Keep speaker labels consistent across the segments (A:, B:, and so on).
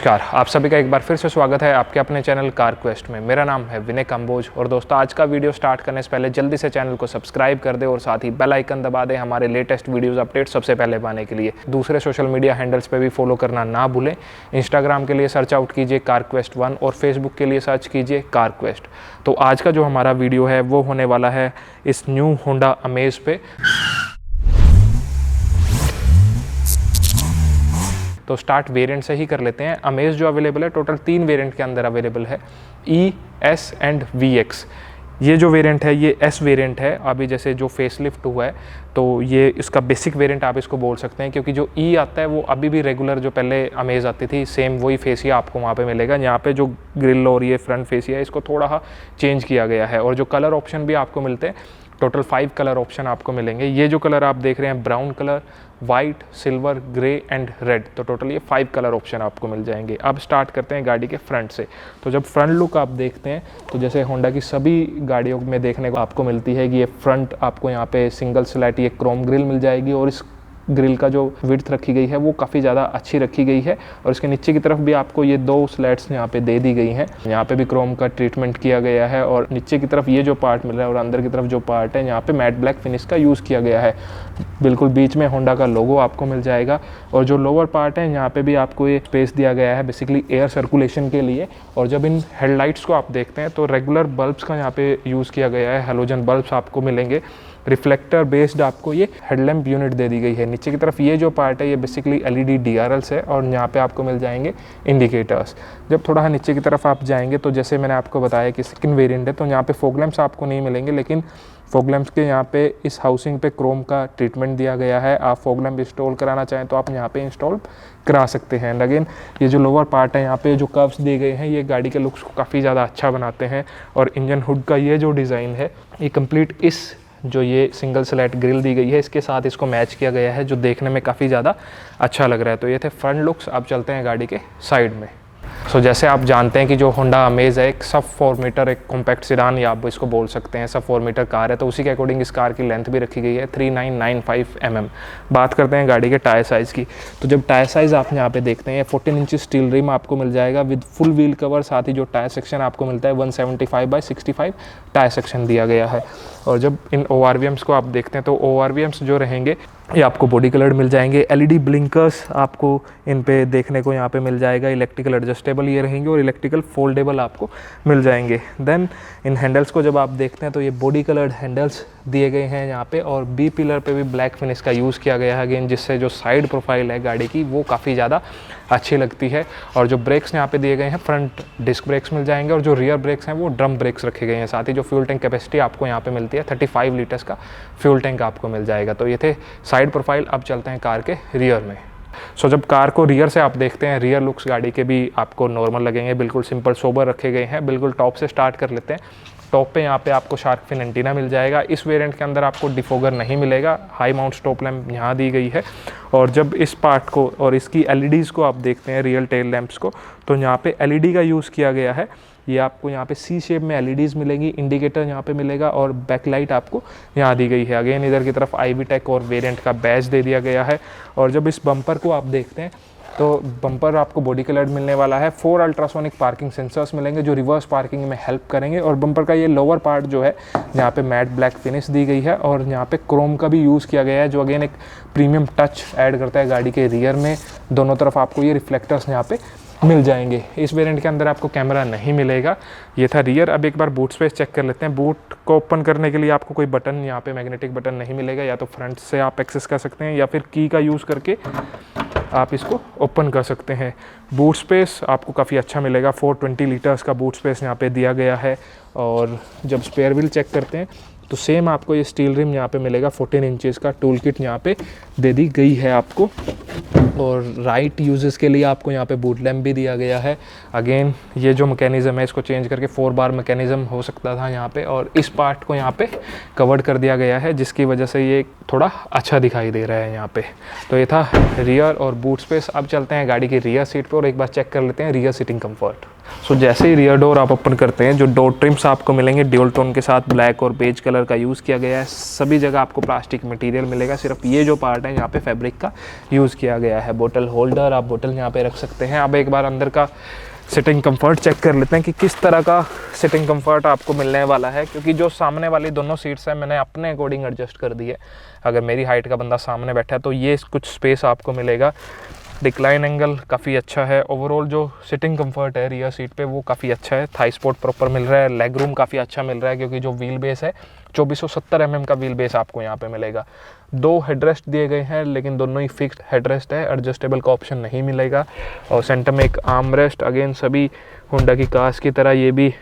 A: नमस्कार, आप सभी का एक बार फिर से स्वागत है आपके अपने चैनल कार क्वेस्ट में। मेरा नाम है विनय कंबोज और दोस्तों आज का वीडियो स्टार्ट करने से पहले जल्दी से चैनल को सब्सक्राइब कर दे और साथ ही बेल आइकन दबा दे हमारे लेटेस्ट वीडियोस अपडेट सबसे पहले पाने के लिए। दूसरे सोशल मीडिया हैंडल्स पे भी फॉलो करना ना भूलें। इंस्टाग्राम के लिए सर्च आउट कीजिए कार क्वेस्ट 1 और फेसबुक के लिए सर्च कीजिए कार क्वेस्ट। तो आज का जो हमारा वीडियो है वो होने वाला है इस न्यू होंडा अमेज पे। तो स्टार्ट वेरिएंट से ही कर लेते हैं। अमेज जो अवेलेबल है टोटल 3 वेरिएंट के अंदर अवेलेबल है, ई, एस एंड VX। ये जो वेरिएंट है ये एस वेरिएंट है। अभी जैसे जो फेसलिफ्ट हुआ है तो ये इसका बेसिक वेरिएंट आप इसको बोल सकते हैं, क्योंकि जो ई आता है वो अभी भी रेगुलर जो पहले अमेज आती थी सेम वही फेसिया आपको वहाँ पे मिलेगा। यहाँ पे जो ग्रिल और ये फ्रंट फेसिया है इसको थोड़ा सा चेंज किया गया है और जो कलर ऑप्शन भी आपको मिलते हैं टोटल 5 कलर ऑप्शन आपको मिलेंगे। ये जो कलर आप देख रहे हैं brown colour, white, silver, grey and red, तो टोटल ये 5 कलर ऑप्शन आपको मिल जाएंगे। अब स्टार्ट करते हैं गाड़ी के फ्रंट से। तो जब फ्रंट लुक आप देखते हैं तो जैसे होंडा की सभी गाड़ियों में देखने को आपको मिलती है कि ये फ्रंट आपको यहाँ पे सिंगल स्लैट ये क्रोम ग्रिल मिल जाएगी और इस ग्रिल का जो विड्थ रखी गई है वो काफ़ी ज़्यादा अच्छी रखी गई है और इसके नीचे की तरफ भी आपको ये 2 स्लैट्स यहाँ पे दे दी गई हैं। यहाँ पे भी क्रोम का ट्रीटमेंट किया गया है और नीचे की तरफ ये जो पार्ट मिल रहा है और अंदर की तरफ जो पार्ट है यहाँ पे मैट ब्लैक फिनिश का यूज़ किया गया है। बिल्कुल बीच में होंडा का लोगो आपको मिल जाएगा और जो लोअर पार्ट है यहाँ पे भी आपको ये स्पेस दिया गया है बेसिकली एयर सर्कुलेशन के लिए। और जब इन हेडलाइट्स को आप देखते हैं तो रेगुलर बल्ब्स का यहाँ पे यूज़ किया गया है, हेलोजन बल्ब्स आपको मिलेंगे। रिफ्लेक्टर बेस्ड आपको ये हेडलैम्प यूनिट दे दी गई है। नीचे की तरफ ये जो पार्ट है ये बेसिकली LED DRLs है और यहाँ पे आपको मिल जाएंगे इंडिकेटर्स। जब थोड़ा नीचे की तरफ आप जाएंगे तो जैसे मैंने आपको बताया कि सेकंड वेरिएंट है तो यहाँ पे फॉग लैंप्स आपको नहीं मिलेंगे, लेकिन फॉग लैंप्स के यहाँ पे इस हाउसिंग पे क्रोम का ट्रीटमेंट दिया गया है। आप फॉग लैंप इंस्टॉल कराना चाहें तो आप यहाँ पे इंस्टॉल करा सकते हैं। एंड अगेन ये जो लोअर पार्ट है यहाँ पे जो कर्व्स दिए गए हैं ये गाड़ी के लुक्स को काफ़ी ज़्यादा अच्छा बनाते हैं। और इंजन हुड का ये जो डिज़ाइन है ये कंप्लीट इस जो ये सिंगल स्लैट ग्रिल दी गई है इसके साथ इसको मैच किया गया है, जो देखने में काफ़ी ज़्यादा अच्छा लग रहा है। तो ये थे फ्रंट लुक्स। अब चलते हैं गाड़ी के साइड में। सो जैसे आप जानते हैं कि जो होंडा अमेज है एक सब 4 मीटर एक कॉम्पैक्ट सिडान या आप इसको बोल सकते हैं, सब 4 मीटर कार है, तो उसी के अकॉर्डिंग इस कार की लेंथ भी रखी गई है 3995 mm। बात करते हैं गाड़ी के टायर साइज़ की। तो जब टायर साइज़ आप यहाँ पे देखते हैं 14 इंच स्टील रिम आपको मिल जाएगा विद फुल व्हील कवर। साथ ही जो टायर सेक्शन आपको मिलता है 175/65 टायर सेक्शन दिया गया है। और जब इन ORVMs को आप देखते हैं तो ORVMs जो रहेंगे ये आपको बॉडी कलर्ड मिल जाएंगे। LED ब्लिंकर्स आपको इन पे देखने को यहाँ पे मिल जाएगा। इलेक्ट्रिकल एडजस्टेबल ये रहेंगे और इलेक्ट्रिकल फोल्डेबल आपको मिल जाएंगे। देन इन हैंडल्स को जब आप देखते हैं तो ये बॉडी कलर्ड हैंडल्स दिए गए हैं यहाँ पे और B पिलर पे भी ब्लैक फिनिश का यूज़ किया गया है अगेन, जिससे जो साइड प्रोफाइल है गाड़ी की वो काफ़ी ज़्यादा अच्छी लगती है। और जो ब्रेक्स यहाँ पे दिए गए हैं फ्रंट डिस्क ब्रेक्स मिल जाएंगे और जो रियर ब्रेक्स हैं वो ड्रम ब्रेक्स रखे गए हैं। साथ ही जो फ्यूल टैंक कैपेसिटी आपको यहाँ पे मिलती है 35 लीटर्स का फ्यूल टैंक आपको मिल जाएगा। तो ये थे साइड प्रोफाइल। अब चलते हैं कार के रियर में। सो जब कार को रियर से आप देखते हैं रियर लुक्स गाड़ी के भी आपको नॉर्मल लगेंगे, बिल्कुल सिंपल सोबर रखे गए हैं। बिल्कुल टॉप से स्टार्ट कर लेते हैं। टॉप पे यहाँ पे आपको शार्क फिन एंटीना मिल जाएगा। इस वेरिएंट के अंदर आपको डिफोगर नहीं मिलेगा। हाई माउंट स्टॉप लैंप यहाँ दी गई है। और जब इस पार्ट को और इसकी LEDs को आप देखते हैं रियल टेल लैंप्स को तो यहाँ पे LED का यूज़ किया गया है। ये आपको यहाँ पे C शेप में LEDs मिलेंगी, इंडिकेटर यहाँ पे मिलेगा और बैकलाइट आपको यहाँ दी गई है। अगेन इधर की तरफ IV टेक और वेरिएंट का बैज दे दिया गया है। और जब इस बम्पर को आप देखते हैं तो बम्पर आपको बॉडी कलर्ड मिलने वाला है। 4 अल्ट्रासोनिक पार्किंग सेंसर्स मिलेंगे जो रिवर्स पार्किंग में हेल्प करेंगे। और बम्पर का ये लोअर पार्ट जो है यहाँ पे मैट ब्लैक फिनिश दी गई है और यहाँ पे क्रोम का भी यूज़ किया गया है, जो अगेन एक प्रीमियम टच ऐड करता है गाड़ी के रियर में। दोनों तरफ आपको ये रिफ्लेक्टर्स यहाँ पे मिल जाएंगे। इस वेरिएंट के अंदर आपको कैमरा नहीं मिलेगा। ये था रियर। अब एक बार बूट स्पेस चेक कर लेते हैं। बूट को ओपन करने के लिए आपको कोई बटन यहाँ पे मैग्नेटिक बटन नहीं मिलेगा, या तो फ्रंट से आप एक्सेस कर सकते हैं या फिर की का यूज़ करके आप इसको ओपन कर सकते हैं। बूट स्पेस आपको काफ़ी अच्छा मिलेगा। 420 लीटर्स का बूट स्पेस यहाँ पे दिया गया है। और जब स्पेयर व्हील चेक करते हैं तो सेम आपको ये स्टील रिम यहाँ पे मिलेगा। 14 इंचेस का टूल किट यहाँ पे दे दी गई है आपको। और राइट यूजेस के लिए आपको यहाँ पे बूट लैम्प भी दिया गया है। अगेन ये जो मैकेनिज़्म है इसको चेंज करके 4 बार मैकेनिज़्म हो सकता था यहाँ पे, और इस पार्ट को यहाँ पे कवर्ड कर दिया गया है जिसकी वजह से ये थोड़ा अच्छा दिखाई दे रहा है यहाँ पे। तो ये था रियर और बूट स्पेस। अब चलते हैं गाड़ी की रियर सीट पे और एक बार चेक कर लेते हैं रियर सीटिंग कंफर्ट। सो जैसे ही रियर डोर आप ओपन करते हैं, जो डोर ट्रिम्स आपको मिलेंगे ड्यूल टोन के साथ ब्लैक और बेज कलर का यूज़ किया गया है। सभी जगह आपको प्लास्टिक मटेरियल मिलेगा, सिर्फ ये जो पार्ट है यहाँ पे फैब्रिक का यूज़ किया गया है। बोतल होल्डर, आप बोतल यहाँ पे रख सकते हैं। अब एक बार अंदर का सिटिंग कंफर्ट चेक कर लेते हैं कि किस तरह का सिटिंग कंफर्ट आपको मिलने वाला है, क्योंकि जो सामने वाली दोनों सीट्स हैं मैंने अपने अकॉर्डिंग एडजस्ट कर दी है। अगर मेरी हाइट का बंदा सामने बैठा है तो ये कुछ स्पेस आपको मिलेगा। डिक्लाइन एंगल काफ़ी अच्छा है। ओवरऑल जो सिटिंग कंफर्ट है रियर सीट पे वो काफ़ी अच्छा है। थाई सपोर्ट प्रॉपर मिल रहा है। लेग रूम काफ़ी अच्छा मिल रहा है, क्योंकि जो व्हील बेस है 2470 mm का व्हील बेस आपको यहाँ पे मिलेगा। 2 हेडरेस्ट दिए गए हैं, लेकिन दोनों ही फिक्स्ड हेडरेस्ट है, एडजस्टेबल का ऑप्शन नहीं मिलेगा। और सेंटर में एक आर्म रेस्ट, अगेन सभी होंडा की कार्स की तरह ये भी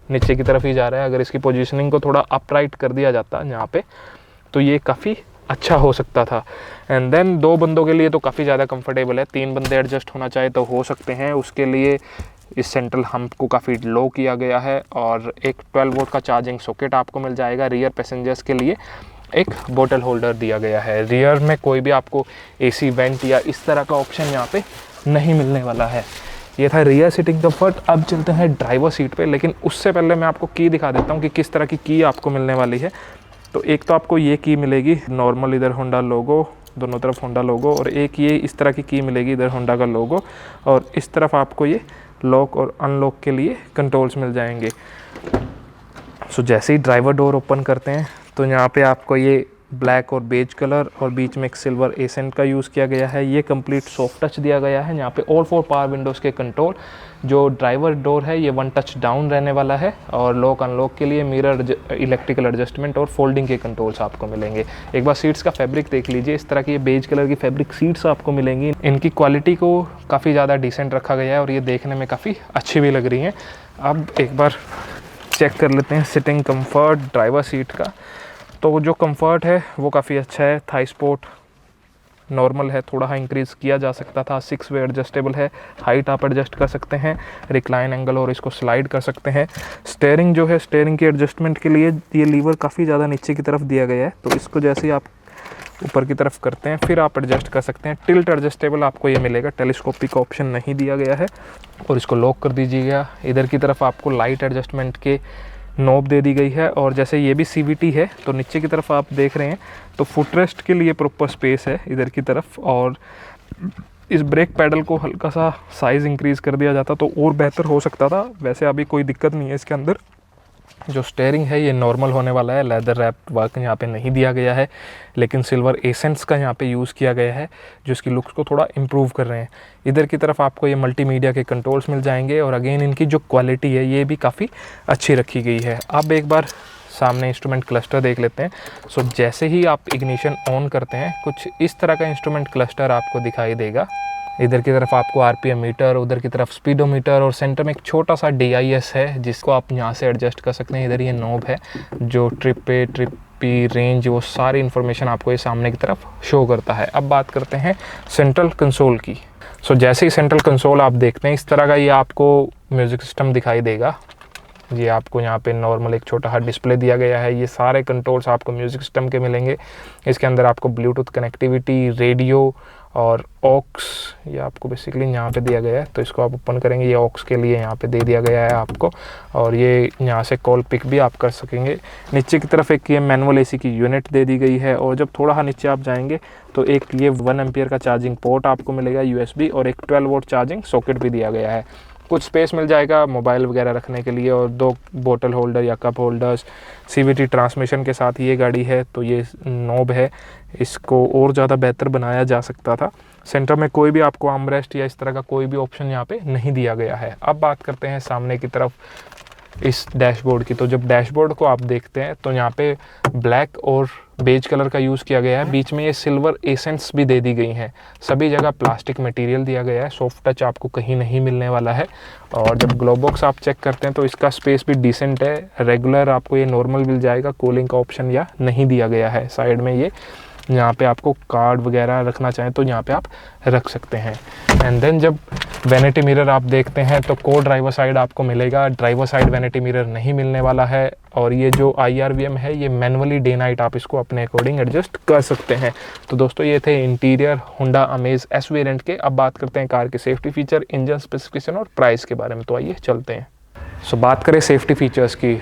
A: नीचे की तरफ ही जा रहा है। अगर इसकी पोजिशनिंग को थोड़ा अपराइट कर दिया जाता यहाँ पे तो ये काफ़ी अच्छा हो सकता था। एंड देन 2 बंदों के लिए तो काफ़ी ज़्यादा कंफर्टेबल है। 3 बंदे एडजस्ट होना चाहे तो हो सकते हैं। उसके लिए इस सेंट्रल हम्प को काफ़ी लो किया गया है और एक 12 वोल्ट का चार्जिंग सॉकेट आपको मिल जाएगा। रियर पैसेंजर्स के लिए एक बोतल होल्डर दिया गया है। रियर में कोई भी आपको एसी वेंट या इस तरह का ऑप्शन यहाँ पे नहीं मिलने वाला है। ये था रियर सीटिंग कंफर्ट। अब चलते हैं ड्राइवर सीट पे, लेकिन उससे पहले मैं आपको की दिखा देता हूँ कि किस तरह की की आपको मिलने वाली है। तो एक तो आपको ये की मिलेगी नॉर्मल, इधर होंडा लोगो, दोनों तरफ होंडा लोगो, और एक ये इस तरह की मिलेगी, इधर होंडा का लोगो, और इस तरफ आपको ये लॉक और अनलॉक के लिए कंट्रोल्स मिल जाएंगे। सो जैसे ही ड्राइवर डोर ओपन करते हैं तो यहाँ पे आपको ये ब्लैक और बेज कलर और बीच में एक सिल्वर एसेंट का यूज़ किया गया है। ये कंप्लीट सॉफ्ट टच दिया गया है। यहाँ पे ऑल 4 पावर विंडोज़ के कंट्रोल, जो ड्राइवर डोर है ये 1 टच डाउन रहने वाला है, और लॉक अनलॉक के लिए मिरर, इलेक्ट्रिकल एडजस्टमेंट और फोल्डिंग के कंट्रोल्स आपको मिलेंगे। एक बार सीट्स का फैब्रिक देख लीजिए, इस तरह की बेज कलर की फैब्रिक सीट्स आपको मिलेंगी। इनकी क्वालिटी को काफ़ी ज़्यादा डिसेंट रखा गया है और ये देखने में काफ़ी अच्छी भी लग रही हैं। अब एक बार चेक कर लेते हैं सिटिंग कंफर्ट ड्राइवर सीट का। तो जो कंफर्ट है वो काफ़ी अच्छा है। थाई सपोर्ट नॉर्मल है, थोड़ा इंक्रीज़ किया जा सकता था। 6 वे एडजस्टेबल है, हाइट आप एडजस्ट कर सकते हैं, रिक्लाइन एंगल और इसको स्लाइड कर सकते हैं। स्टेयरिंग जो है, स्टेयरिंग के एडजस्टमेंट के लिए ये लीवर काफ़ी ज़्यादा नीचे की तरफ दिया गया है, तो इसको जैसे ही आप ऊपर की तरफ करते हैं फिर आप एडजस्ट कर सकते हैं। टिल्ट एडजस्टेबल आपको ये मिलेगा, टेलीस्कोपिक ऑप्शन नहीं दिया गया है। और इसको लॉक कर दीजिएगा। इधर की तरफ आपको लाइट एडजस्टमेंट के नॉब दे दी गई है, और जैसे ये भी CVT है तो नीचे की तरफ आप देख रहे हैं तो फुटरेस्ट के लिए प्रॉपर स्पेस है इधर की तरफ। और इस ब्रेक पैडल को हल्का सा साइज़ इंक्रीज़ कर दिया जाता तो और बेहतर हो सकता था। वैसे अभी कोई दिक्कत नहीं है इसके अंदर। जो स्टेयरिंग है ये नॉर्मल होने वाला है, लेदर रैप वर्क यहाँ पे नहीं दिया गया है, लेकिन सिल्वर एसेंट्स का यहाँ पे यूज़ किया गया है जो इसकी लुक्स को थोड़ा इम्प्रूव कर रहे हैं। इधर की तरफ आपको ये मल्टीमीडिया के कंट्रोल्स मिल जाएंगे, और अगेन इनकी जो क्वालिटी है ये भी काफ़ी अच्छी रखी गई है। अब एक बार सामने इंस्ट्रूमेंट क्लस्टर देख लेते हैं। सो जैसे ही आप इग्निशन ऑन करते हैं कुछ इस तरह का इंस्ट्रूमेंट क्लस्टर आपको दिखाई देगा। इधर की तरफ आपको RPM मीटर, उधर की तरफ स्पीडोमीटर, और सेंटर में एक छोटा सा DIS है जिसको आप यहाँ से एडजस्ट कर सकते हैं। इधर ये नॉब है जो ट्रिप की रेंज, वो सारी इन्फॉर्मेशन आपको ये सामने की तरफ शो करता है। अब बात करते हैं सेंट्रल कंसोल की। सो जैसे ही सेंट्रल कंसोल आप देखते हैं इस तरह का ये आपको म्यूज़िक सिस्टम दिखाई देगा। ये आपको यहाँ पे नॉर्मल एक छोटा सा डिस्प्ले दिया गया है। ये सारे कंट्रोल्स आपको म्यूज़िक सिस्टम के मिलेंगे। इसके अंदर आपको ब्लूटूथ कनेक्टिविटी, रेडियो और ऑक्स, ये आपको बेसिकली यहाँ पे दिया गया है। तो इसको आप ओपन करेंगे, ये ऑक्स के लिए यहाँ पे दे दिया गया है आपको, और ये यहाँ से कॉल पिक भी आप कर सकेंगे। नीचे की तरफ एक ये मैनुअल AC की यूनिट दे दी गई है, और जब थोड़ा नीचे आप जाएंगे तो एक ये 1 एम्पियर का चार्जिंग पोर्ट आपको मिलेगा USB, और एक 12 वोल्ट चार्जिंग सॉकेट भी दिया गया है। कुछ स्पेस मिल जाएगा मोबाइल वगैरह रखने के लिए, और 2 बोतल होल्डर या कप होल्डर्स। CVT ट्रांसमिशन के साथ ये गाड़ी है, तो ये नॉब है, इसको और ज़्यादा बेहतर बनाया जा सकता था। सेंटर में कोई भी आपको आर्मरेस्ट या इस तरह का कोई भी ऑप्शन यहाँ पे नहीं दिया गया है। अब बात करते हैं सामने की तरफ इस डैशबोर्ड की। तो जब डैशबोर्ड को आप देखते हैं तो यहाँ पे ब्लैक और बेज कलर का यूज़ किया गया है, बीच में ये सिल्वर एसेंट्स भी दे दी गई हैं। सभी जगह प्लास्टिक मटेरियल दिया गया है, सॉफ्ट टच आपको कहीं नहीं मिलने वाला है। और जब ग्लो बॉक्स आप चेक करते हैं तो इसका स्पेस भी डिसेंट है। रेगुलर आपको ये नॉर्मल मिल जाएगा, कूलिंग का ऑप्शन या नहीं दिया गया है। साइड में ये यहाँ पे आपको कार्ड वगैरह रखना चाहें तो यहाँ पे आप रख सकते हैं। एंड देन जब वैनिटी मिरर आप देखते हैं तो को ड्राइवर साइड आपको मिलेगा, ड्राइवर साइड वैनिटी मिरर नहीं मिलने वाला है। और ये जो IRVM है ये मैनुअली डे नाइट आप इसको अपने अकॉर्डिंग एडजस्ट कर सकते हैं। तो दोस्तों ये थे interior Honda amaze S variant के। अब बात करते हैं कार के सेफ्टी फीचर, इंजन स्पेसिफिकेशन और प्राइस के बारे में। तो आइए चलते हैं। सो बात करें सेफ्टी फीचर्स की,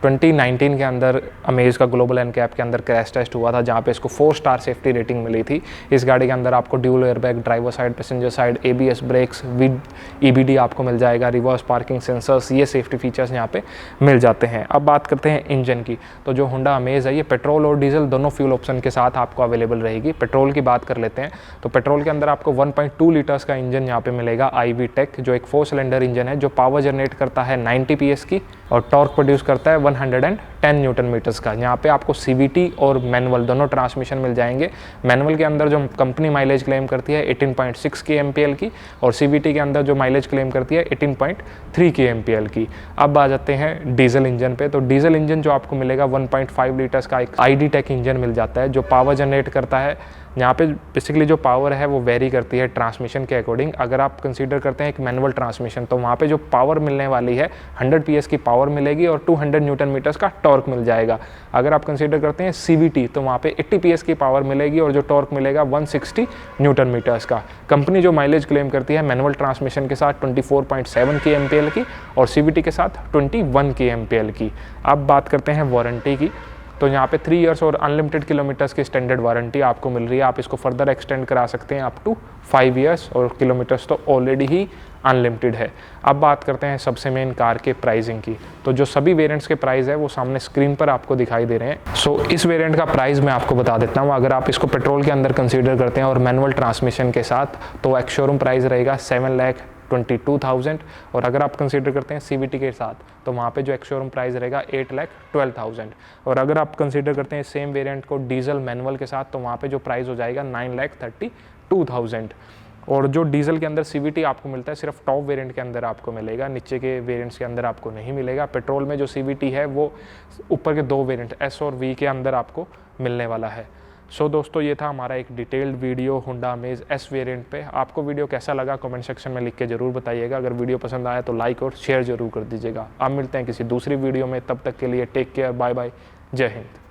A: 2019 के अंदर अमेज का ग्लोबल एनकैप के अंदर क्रैश टेस्ट हुआ था जहाँ पे इसको 4 स्टार सेफ्टी रेटिंग मिली थी। इस गाड़ी के अंदर आपको dual airbag, driver side, passenger side, ABS brakes with EBD आपको मिल जाएगा, रिवर्स पार्किंग सेंसर्स, ये सेफ्टी फीचर्स यहाँ पे मिल जाते हैं। अब बात करते हैं इंजन की। तो जो होंडा अमेज है ये पेट्रोल और डीजल दोनों फ्यूल ऑप्शन के साथ आपको अवेलेबल रहेगी। पेट्रोल की बात कर लेते हैं तो पेट्रोल के अंदर आपको 1.2 लीटर्स का इंजन यहाँ पे मिलेगा IV टेक, जो एक 4 सिलेंडर इंजन है जो पावर जनरेट करता है 90 PS की और टॉर्क प्रोड्यूस करता है 110 न्यूटन मीटर्स का। यहाँ पे आपको CVT और मैनुअल दोनों ट्रांसमिशन मिल जाएंगे। मैनुअल के अंदर जो कंपनी माइलेज क्लेम करती है 18.6 kmpl की और CVT के अंदर जो माइलेज क्लेम करती है 18.3 kmpl की। अब आ जाते हैं डीजल इंजन पे। तो डीजल इंजन जो आपको मिलेगा 1.5 लीटर्स का एक ID टेक इंजन मिल जाता है जो पावर जनरेट करता है। यहाँ पे बेसिकली जो पावर है वो वेरी करती है ट्रांसमिशन के अकॉर्डिंग। अगर आप कंसीडर करते हैं एक मैनुअल ट्रांसमिशन तो वहाँ पे जो पावर मिलने वाली है 100 PS की पावर मिलेगी और 200 न्यूटन मीटर्स का टॉर्क मिल जाएगा। अगर आप कंसीडर करते हैं CVT तो वहाँ पे 80 PS की पावर मिलेगी और जो टॉर्क मिलेगा 160 न्यूटन मीटर्स का। कंपनी जो माइलेज क्लेम करती है मैनुअल ट्रांसमिशन के साथ 24.7 kmpl की और CVT के साथ 21 kmpl की। अब बात करते हैं वारंटी की। तो यहाँ पे 3 इयर्स और अनलिमिटेड किलोमीटर्स की स्टैंडर्ड वारंटी आपको मिल रही है। आप इसको फर्दर एक्सटेंड करा सकते हैं अप टू 5 इयर्स और किलोमीटर्स तो ऑलरेडी ही अनलिमिटेड है। अब बात करते हैं सबसे मेन कार के प्राइसिंग की। तो जो सभी वेरिएंट्स के प्राइस है वो सामने स्क्रीन पर आपको दिखाई दे रहे हैं। सो इस वेरिएंट का प्राइस मैं आपको बता देता हूँ। अगर आप इसको पेट्रोल के अंदर कंसीडर करते हैं और मैनुअल ट्रांसमिशन के साथ तो एक्स शोरूम प्राइस रहेगा 7,22,000 और अगर आप कंसीडर करते हैं CVT के साथ तो वहाँ पे जो एक्स शोरूम प्राइस रहेगा 8,12,000 और अगर आप कंसीडर करते हैं सेम वेरिएंट को डीजल मैनुअल के साथ तो वहाँ पे जो प्राइस हो जाएगा 9,32,000। और जो डीजल के अंदर CVT आपको मिलता है सिर्फ टॉप वेरिएंट के अंदर आपको मिलेगा, नीचे के वेरिएंट्स के अंदर आपको नहीं मिलेगा। पेट्रोल में जो CVT है वो ऊपर के 2 वेरिएंट S और V के अंदर आपको मिलने वाला है। सो दोस्तों ये था हमारा एक detailed video Honda amaze S variant पे। आपको वीडियो कैसा लगा कमेंट सेक्शन में लिख के ज़रूर बताइएगा। अगर वीडियो पसंद आया तो लाइक और शेयर ज़रूर कर दीजिएगा। आप मिलते हैं किसी दूसरी वीडियो में, तब तक के लिए टेक केयर, बाय बाय, जय हिंद।